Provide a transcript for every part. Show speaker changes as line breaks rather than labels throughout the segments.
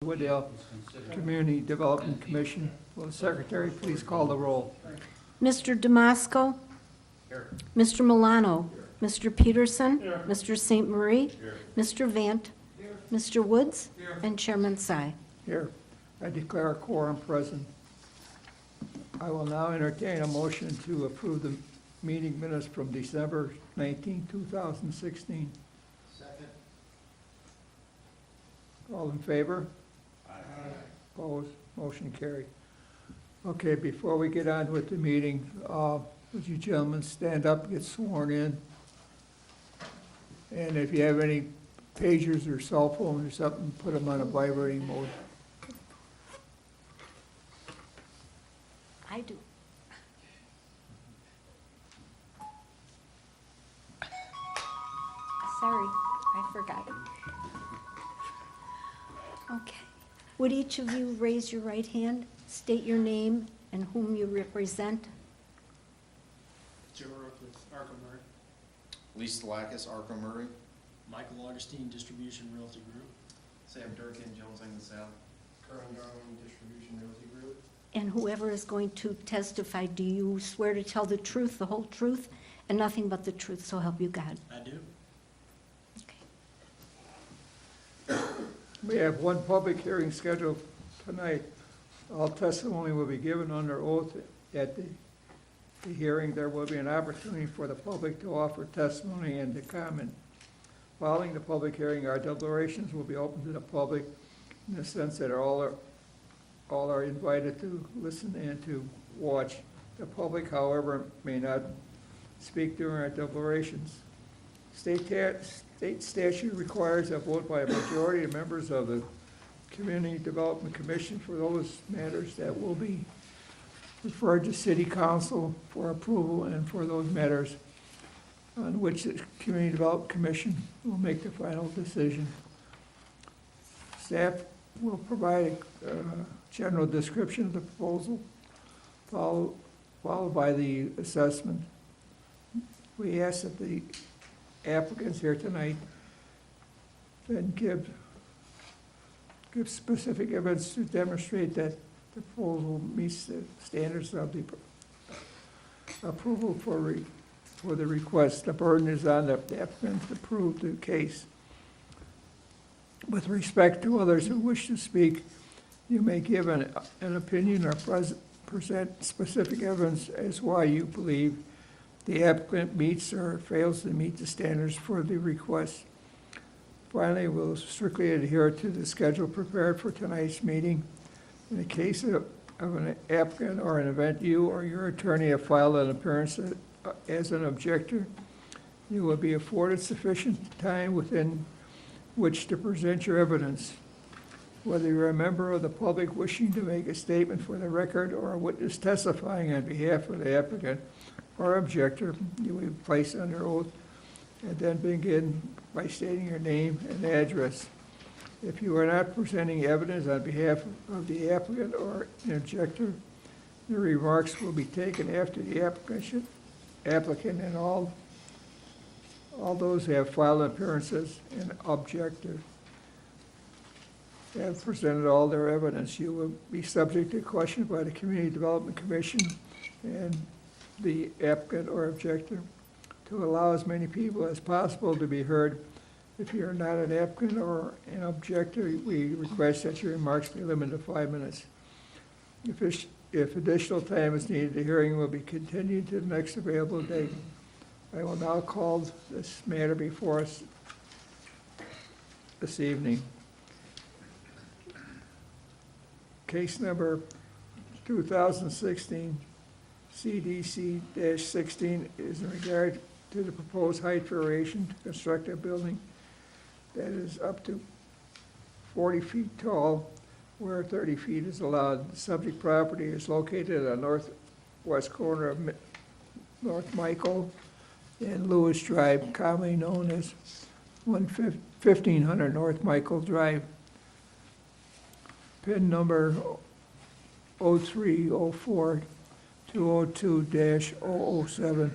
Woodale Community Development Commission. Will the secretary please call the roll?
Mr. Damasco? Mr. Milano? Mr. Peterson? Mr. St. Marie? Mr. Vant? Mr. Woods? And Chairman Tsai.
Here, I declare a quorum present. I will now entertain a motion to approve the meeting minutes from December 19, 2016.
Second.
All in favor?
Aye.
Opposed? Motion carried. Okay, before we get on with the meeting, would you gentlemen stand up, get sworn in? And if you have any pagers or cell phones or something, put them on a vibrating mode.
I do. Sorry, I forgot. Okay. Would each of you raise your right hand, state your name and whom you represent?
Joe Rook with Arco Murray.
Lisa Lacus, Arco Murray.
Michael Augustine, Distribution Realty Group.
Sam Durkin, Jones Lang LaSalle.
Curran Darling, Distribution Realty Group.
And whoever is going to testify, do you swear to tell the truth, the whole truth, and nothing but the truth, so help you God?
I do.
Okay.
We have one public hearing scheduled tonight. All testimony will be given under oath at the hearing. There will be an opportunity for the public to offer testimony and to comment. Following the public hearing, our deliberations will be open to the public in the sense that all are invited to listen and to watch. The public, however, may not speak during our deliberations. State statute requires a vote by a majority of members of the Community Development Commission for those matters that will be referred to City Council for approval and for those matters on which the Community Development Commission will make the final decision. Staff will provide a general description of the proposal, followed by the assessment. We ask that the applicants here tonight then give specific evidence to demonstrate that the proposal meets the standards of the approval for the request. The burden is on the applicant to prove the case. With respect to others who wish to speak, you may give an opinion or present specific evidence as why you believe the applicant meets or fails to meet the standards for the request. Finally, we'll strictly adhere to the schedule prepared for tonight's meeting. In the case of an applicant or an event you or your attorney have filed an appearance as an objector, you will be afforded sufficient time within which to present your evidence. Whether you're a member of the public wishing to make a statement for the record or a witness testifying on behalf of the applicant or objector, you will be placed under oath and then begin by stating your name and address. If you are not presenting evidence on behalf of the applicant or an objector, the remarks will be taken after the applicant and all those who have filed appearances and objector have presented all their evidence. You will be subject to question by the Community Development Commission and the applicant or objector to allow as many people as possible to be heard. If you're not an applicant or an objector, we request that your remarks be limited to 5 minutes. If additional time is needed, the hearing will be continued to the next available date. I will now call this matter before us this evening. Case number 2016 CDC-16 is in regard to the proposed height variation to construct a building that is up to 40 feet tall, where 30 feet is allowed. The subject property is located on northwest corner of North Michael and Lewis Drive, commonly known as 1500 North Michael Drive. PIN number 0304-202-007.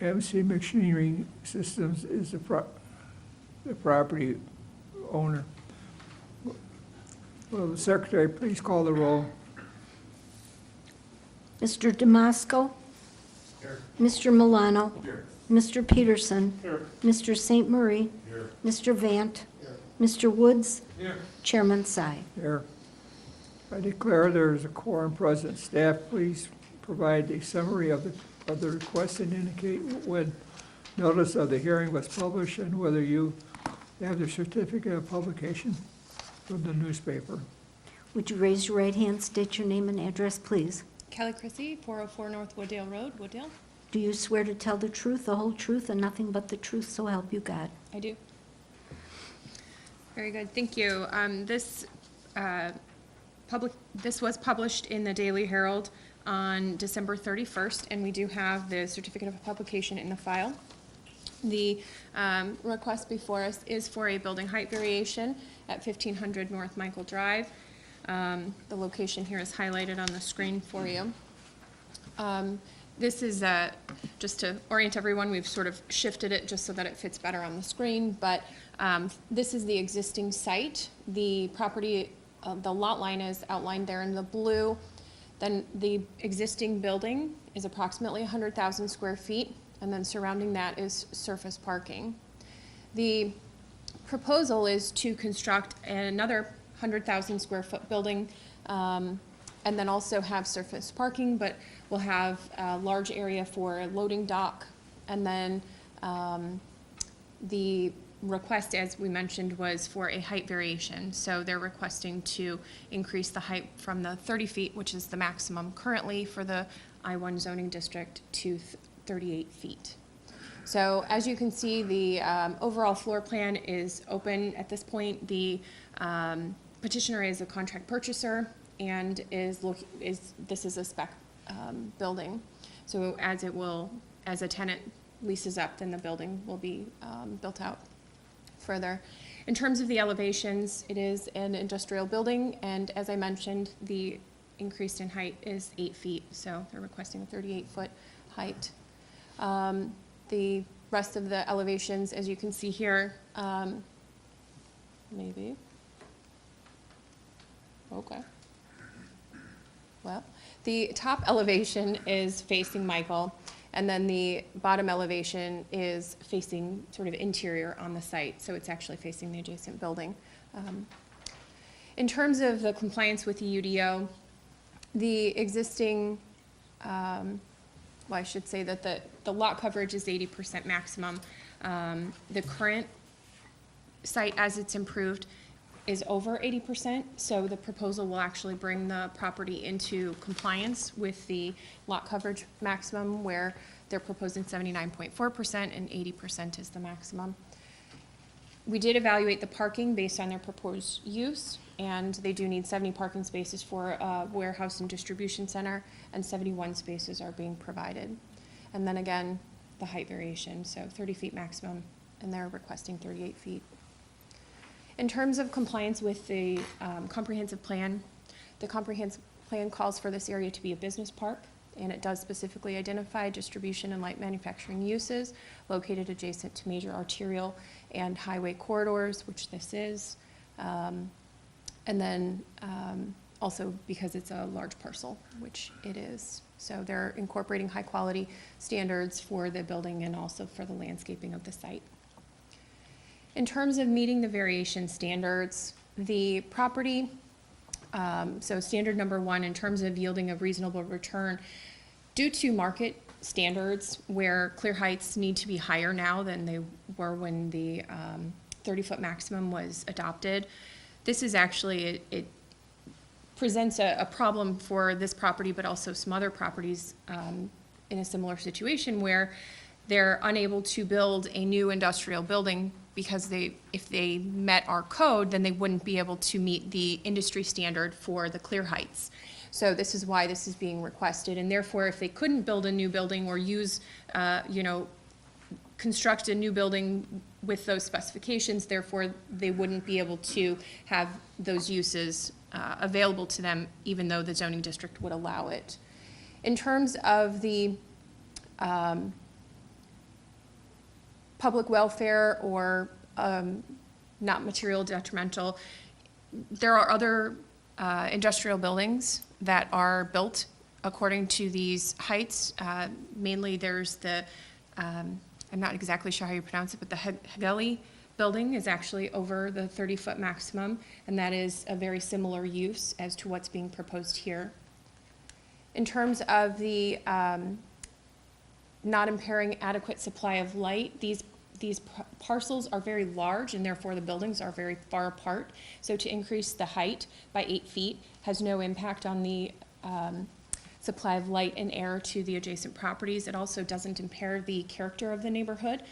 MC Machinery Systems is the property owner. Will the secretary please call the roll?
Mr. Damasco? Mr. Milano? Mr. Peterson? Mr. St. Marie? Mr. Vant? Mr. Woods? Chairman Tsai.
Here. I declare there is a quorum present. Staff, please provide a summary of the request and indicate when notice of the hearing was published and whether you have the certificate of publication from the newspaper.
Would you raise your right hand, state your name and address, please?
Kelly Chrissy, 404 North Wooddale Road, Wooddale.
Do you swear to tell the truth, the whole truth, and nothing but the truth, so help you God?
I do. Very good, thank you. This was published in the Daily Herald on December 31st, and we do have the certificate of publication in the file. The request before us is for a building height variation at 1500 North Michael Drive. The location here is highlighted on the screen for you. This is, just to orient everyone, we've sort of shifted it just so that it fits better on the screen, but this is the existing site. The property, the lot line is outlined there in the blue. Then the existing building is approximately 100,000 square feet, and then surrounding that is surface parking. The proposal is to construct another 100,000 square foot building, and then also have surface parking, but we'll have a large area for a loading dock. And then the request, as we mentioned, was for a height variation. So they're requesting to increase the height from the 30 feet, which is the maximum currently for the I-1 zoning district, to 38 feet. So as you can see, the overall floor plan is open at this point. The petitioner is a contract purchaser and this is a spec building. So as a tenant leases up, then the building will be built out further. In terms of the elevations, it is an industrial building, and as I mentioned, the increase in height is 8 feet, so they're requesting a 38-foot height. The rest of the elevations, as you can see here, maybe. Okay. Well, the top elevation is facing Michael, and then the bottom elevation is facing sort of interior on the site, so it's actually facing the adjacent building. In terms of the compliance with the UDO, the existing, well, I should say that the lot coverage is 80% maximum. The current site, as it's improved, is over 80%, so the proposal will actually bring the property into compliance with the lot coverage maximum, where they're proposing 79.4% and 80% is the maximum. We did evaluate the parking based on their proposed use, and they do need 70 parking spaces for a warehouse and distribution center, and 71 spaces are being provided. And then again, the height variation, so 30 feet maximum, and they're requesting 38 feet. In terms of compliance with the comprehensive plan, the comprehensive plan calls for this area to be a business park, and it does specifically identify distribution and light manufacturing uses located adjacent to major arterial and highway corridors, which this is, and then also because it's a large parcel, which it is. So they're incorporating high quality standards for the building and also for the landscaping of the site. In terms of meeting the variation standards, the property, so standard number 1, in terms of yielding a reasonable return, due to market standards where clear heights need to be higher now than they were when the 30-foot maximum was adopted, this is actually, it presents a problem for this property, but also some other properties in a similar situation where they're unable to build a new industrial building because if they met our code, then they wouldn't be able to meet the industry standard for the clear heights. So this is why this is being requested, and therefore if they couldn't build a new building or use, construct a new building with those specifications, therefore they wouldn't be able to have those uses available to them, even though the zoning district would allow it. In terms of the public welfare or not material detrimental. There are other industrial buildings that are built according to these heights. Mainly there's the, I'm not exactly sure how you pronounce it, but the Hegeli building is actually over the 30-foot maximum, and that is a very similar use as to what's being proposed here. In terms of the not impairing adequate supply of light, these parcels are very large, and therefore the buildings are very far apart. So to increase the height by 8 feet has no impact on the supply of light and air to the adjacent properties. It also doesn't impair the character of the neighborhood,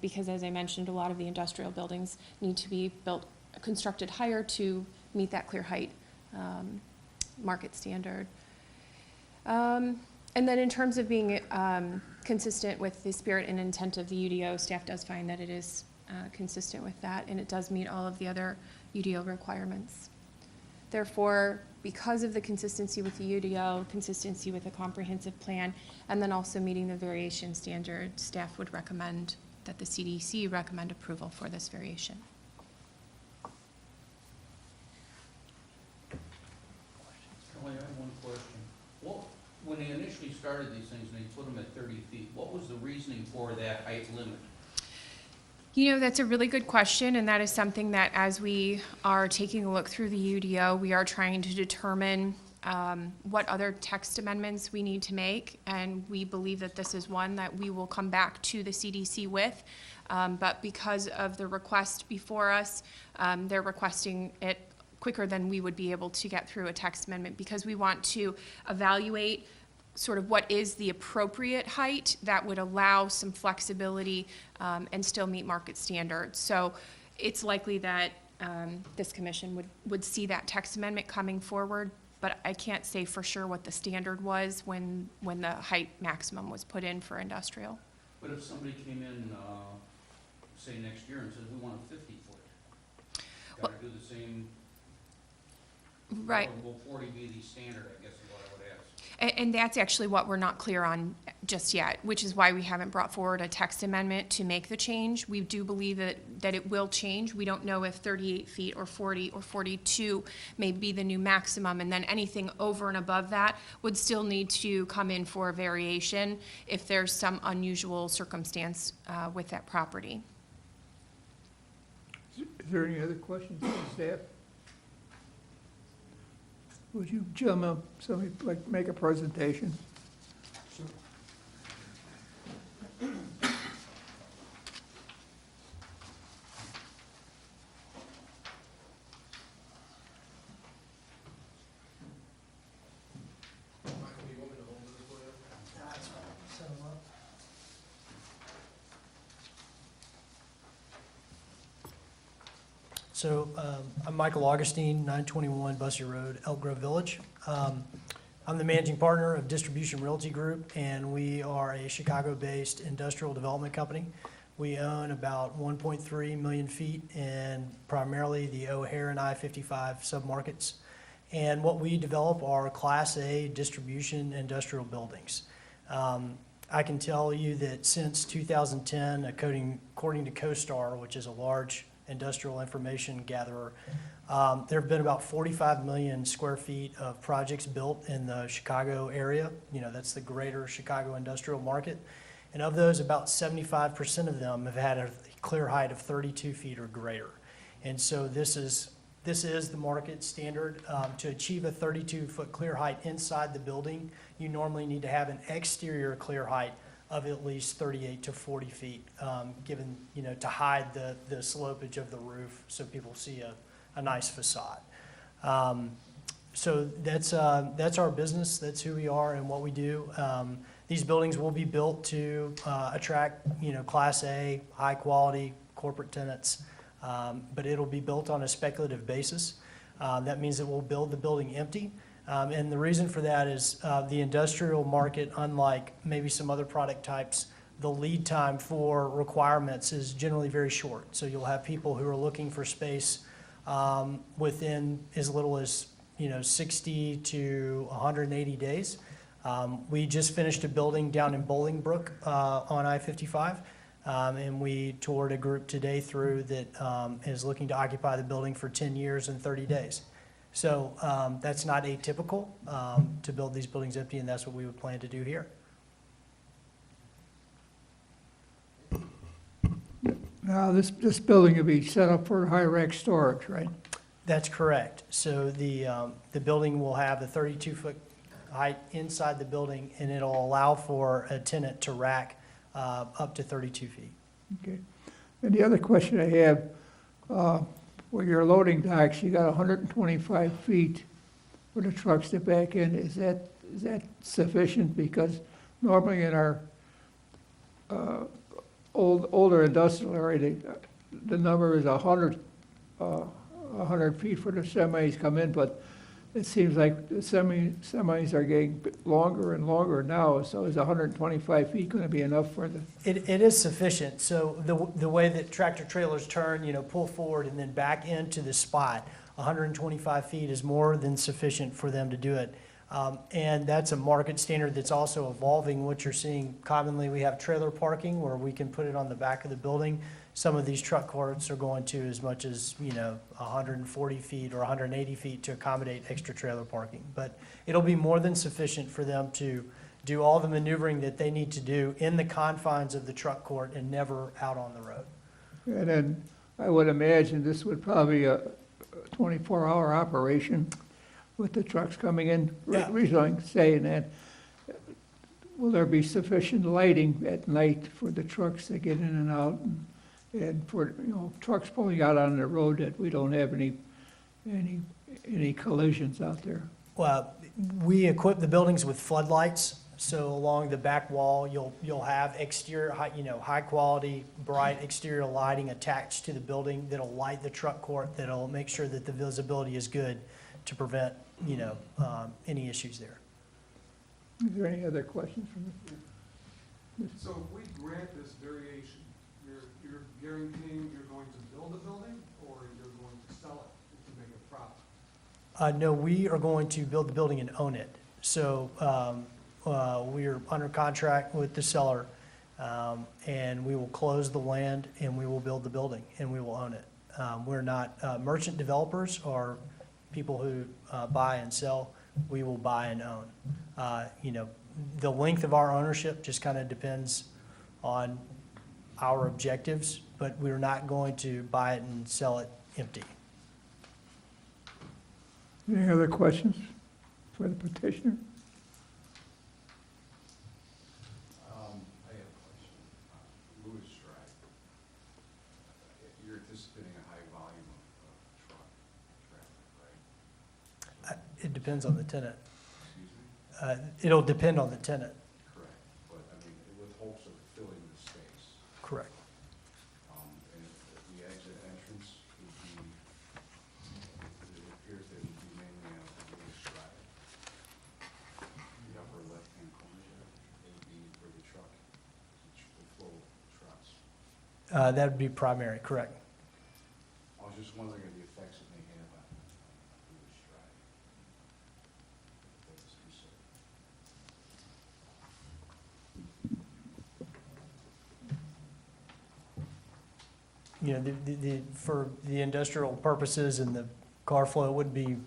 because as I mentioned, a lot of the industrial buildings need to be constructed higher to meet that clear height market standard. And then in terms of being consistent with the spirit and intent of the UDO, staff does find that it is consistent with that, and it does meet all of the other UDO requirements. Therefore, because of the consistency with the UDO, consistency with the comprehensive plan, and then also meeting the variation standard, staff would recommend that the CDC recommend approval for this variation.
Kelly, I have one question. When they initially started these things and they put them at 30 feet, what was the reasoning for that height limit?
You know, that's a really good question, and that is something that as we are taking a look through the UDO, we are trying to determine what other text amendments we need to make, and we believe that this is one that we will come back to the CDC with. But because of the request before us, they're requesting it quicker than we would be able to get through a text amendment, because we want to evaluate sort of what is the appropriate height that would allow some flexibility and still meet market standards. So it's likely that this commission would see that text amendment coming forward, but I can't say for sure what the standard was when the height maximum was put in for industrial.
But if somebody came in, say next year and said, we want a 50-foot,
Well-
gotta do the same?
Right.
Or will 40 be the standard, I guess is what I would ask.
And that's actually what we're not clear on just yet, which is why we haven't brought forward a text amendment to make the change. We do believe that it will change. We don't know if 38 feet or 40 or 42 may be the new maximum, and then anything over and above that would still need to come in for a variation if there's some unusual circumstance with that property.
Is there any other questions from staff? Would you gentlemen, somebody like to make a presentation?
So I'm Michael Augustine, 921 Bussey Road, Elk Grove Village. I'm the managing partner of Distribution Realty Group, and we are a Chicago-based industrial development company. We own about 1.3 million feet in primarily the O'Hare and I-55 submarkets. And what we develop are Class A distribution industrial buildings. I can tell you that since 2010, according to CoStar, which is a large industrial information gatherer, there have been about 45 million square feet of projects built in the Chicago area. You know, that's the greater Chicago industrial market. And of those, about 75% of them have had a clear height of 32 feet or greater. And so this is the market standard. To achieve a 32-foot clear height inside the building, you normally need to have an exterior clear height of at least 38 to 40 feet, given, you know, to hide the slopage of the roof so people see a nice facade. So that's our business. That's who we are and what we do. These buildings will be built to attract, you know, Class A, high quality corporate tenants, but it'll be built on a speculative basis. That means that we'll build the building empty. And the reason for that is the industrial market, unlike maybe some other product types, the lead time for requirements is generally very short. So you'll have people who are looking for space within as little as, you know, 60 to 180 days. We just finished a building down in Bolingbrook on I-55. And we toured a group today through that is looking to occupy the building for 10 years and 30 days. So that's not atypical to build these buildings empty, and that's what we would plan to do here.
Now, this building will be set up for high rack storage, right?
That's correct. So the building will have a 32-foot height inside the building, and it'll allow for a tenant to rack up to 32 feet.
Okay. And the other question I have, where your loading docks, you got 125 feet for the trucks to back in. Is that sufficient? Because normally in our older industrial area, the number is 100 feet for the semis come in, but it seems like the semis are getting longer and longer now, so is 125 feet going to be enough for the?
It is sufficient. So the way that tractor trailers turn, pull forward and then back into the spot, 125 feet is more than sufficient for them to do it. And that's a market standard that's also evolving. What you're seeing commonly, we have trailer parking where we can put it on the back of the building. Some of these truck courts are going to as much as, 140 feet or 180 feet to accommodate extra trailer parking. But it'll be more than sufficient for them to do all the maneuvering that they need to do in the confines of the truck court and never out on the road.
And then I would imagine this would probably a 24-hour operation with the trucks coming in.
Yeah.
Reason I'm saying that, will there be sufficient lighting at night for the trucks to get in and out? And for, trucks pulling out on the road that we don't have any collisions out there?
Well, we equip the buildings with floodlights, so along the back wall, you'll have exterior, high quality, bright exterior lighting attached to the building that'll light the truck court, that'll make sure that the visibility is good to prevent, any issues there.
Is there any other questions from the?
So if we grant this variation, you're guaranteeing you're going to build a building, or you're going to sell it to make a profit?
No, we are going to build the building and own it. So we are under contract with the seller, and we will close the land, and we will build the building, and we will own it. We're not merchant developers or people who buy and sell. We will buy and own. The length of our ownership just kind of depends on our objectives, but we're not going to buy it and sell it empty.
Any other questions for the petitioner?
I have a question. Louis Stride. You're anticipating a high volume of truck traffic, right?
It depends on the tenant.
Excuse me?
It'll depend on the tenant.
Correct. But, with hopes of filling the space.
Correct.
And the exit entrance would be, it appears that it would be mainly on Louis Stride. The upper left-hand corner there, it would be for the truck, the flow of trucks.
That would be primary, correct.
I was just wondering if the effects it may have on Louis Stride. That was considered.
For the industrial purposes and the car flow, it would be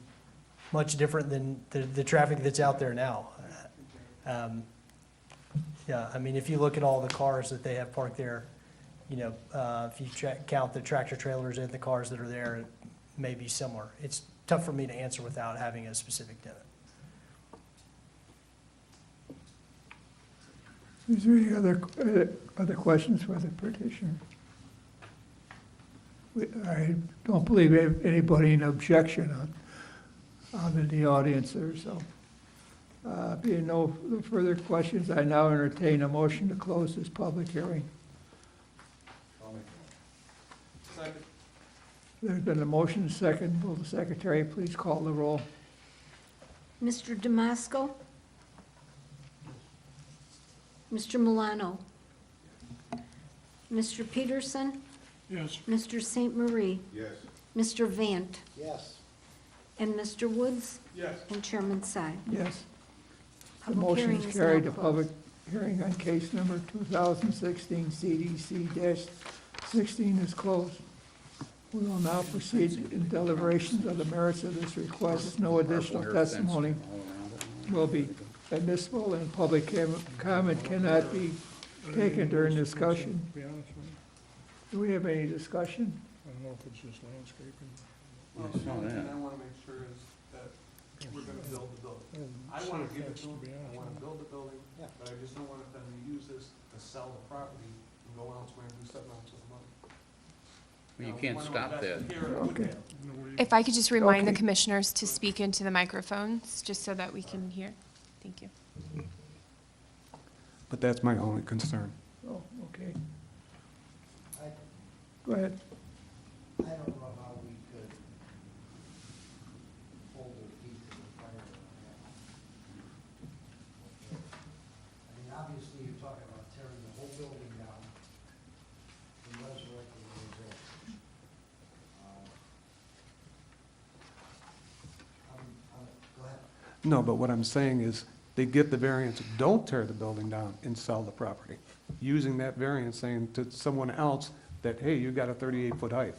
much different than the traffic that's out there now. If you look at all the cars that they have parked there, if you count the tractor trailers and the cars that are there, it may be similar. It's tough for me to answer without having a specific tenant.
Is there any other questions for the petitioner? I don't believe anybody in objection in the audience there, so. Being no further questions, I now entertain a motion to close this public hearing.
I'll make a motion.
Second.
There's been a motion, second. Will the secretary please call the roll?
Mr. Damasco? Mr. Milano? Mr. Peterson?
Yes.
Mr. St. Marie?
Yes.
Mr. Vant?
Yes.
And Mr. Woods?
Yes.
And Chairman Sy.
Yes. The
Public
motion
hearing
is
is
carried.
now
The public Hearing on case number 2016 CDC-16 is closed. We will now proceed in deliberations of the merits of this request. No additional testimony will be admissible, and public comment cannot be taken during discussion.
To be honest with you,
Do we have any discussion?
I don't know if it's just landscaping.
Well,
Well,
the only thing I
wanna make sure is that we're gonna build the building. I wanna give it to them, I wanna build the building, but I just don't want them to use this to sell the property and go elsewhere and do something else with the money.
Well, you can't stop that.
Okay.
If I could just remind the
Okay.
commissioners to speak into the microphones, just so that we can hear. Thank you.
But that's my only concern.
Oh, okay. Go ahead.
I don't know how we could hold their feet to the fire on that. Okay. I mean, obviously, you're talking about tearing the whole building down and resurrecting the result. Go ahead.
No, but what I'm saying is, they get the variance, don't tear the building down and sell the property. Using that variance, saying to someone else that, hey, you got a 38-foot height.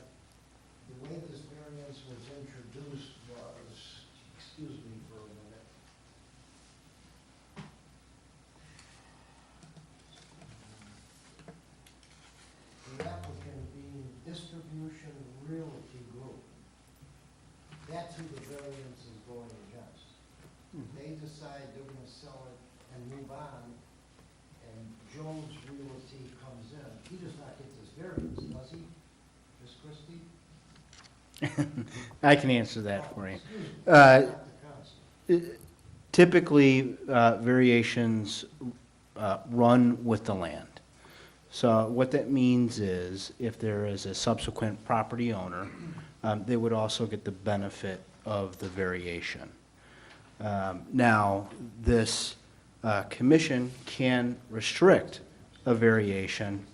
The way this variance was introduced was, excuse me for a minute. The applicant being Distribution Realty Group. That's who the variance is going against. They decide they're gonna sell it and move on, and Jones Realty comes in. He does not get this variance, does he, Ms. Christie?
I can answer that for you.
Excuse me,
Uh,
not the council.
Typically, variations run with the land. So what that means is, if there is a subsequent property owner, they would also get the benefit of the variation. Now, this commission can restrict a variation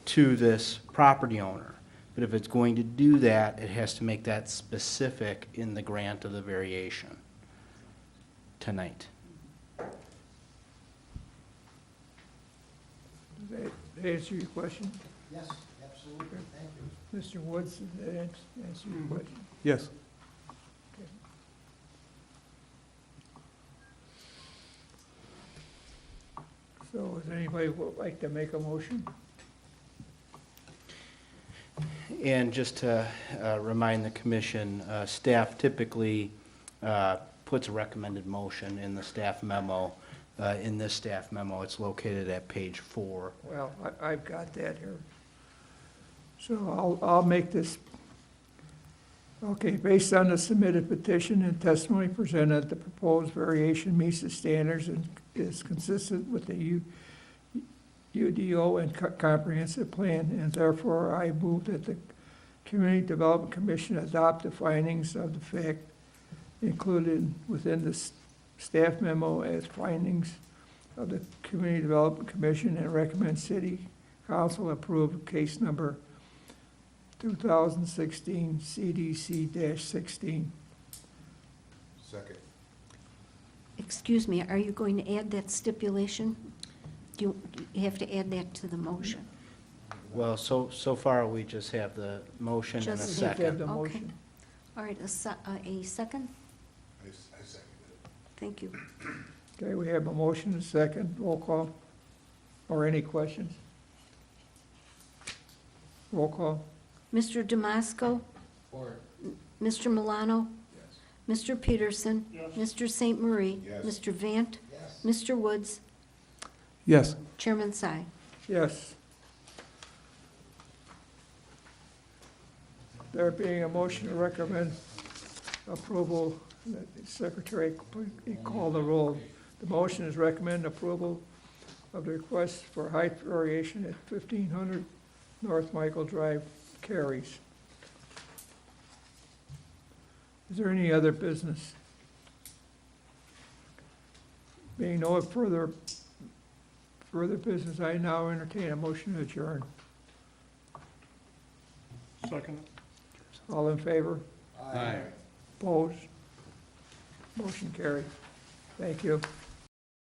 to this property owner. But if it's going to do that, it has to make that specific in the grant of the variation tonight.
Does that answer your question?
Yes, absolutely, thank you.
Mr. Woods, does that answer your question?
Yes.
So does anybody would like to make a motion?
And just to remind the commission, staff typically puts a recommended motion in the staff memo. In this staff memo, it's located at page 4.
Well, I've got that here. So I'll make this. Okay, based on the submitted petition and testimony presented, the proposed variation meets the standards and is consistent with the UDO and comprehensive plan, and therefore I move that the Community Development Commission adopt the findings of the fact included within the staff memo as findings of the Community Development Commission, and recommend City Council approve case number 2016 CDC-16.
Second.
Excuse me, are you going to add that stipulation? Do you have to add that to the motion?
Well, so far, we just have the motion and a
Just-
We have to have
second.
the
Okay.
motion.
All right, a second?
I seconded it.
Thank you.
Okay, we have a motion and a second. Roll call. Or any questions? Roll call.
Mr. Damasco?
For
Mr. Milano?
Yes.
Mr. Peterson? Mr. St. Marie?
Yes.
Mr. Vant?
Yes.
Mr. Woods?
Yes.
Chairman Tsai.
Yes. There being a motion to recommend approval, the secretary call the roll. The motion is recommend approval of the request for height variation at 1500 North Michael Drive, Carries. Is there any other business? Being no further business, I now entertain a motion to adjourn.
Second.
All in favor?
Aye.
Opposed? Motion carried. Thank you.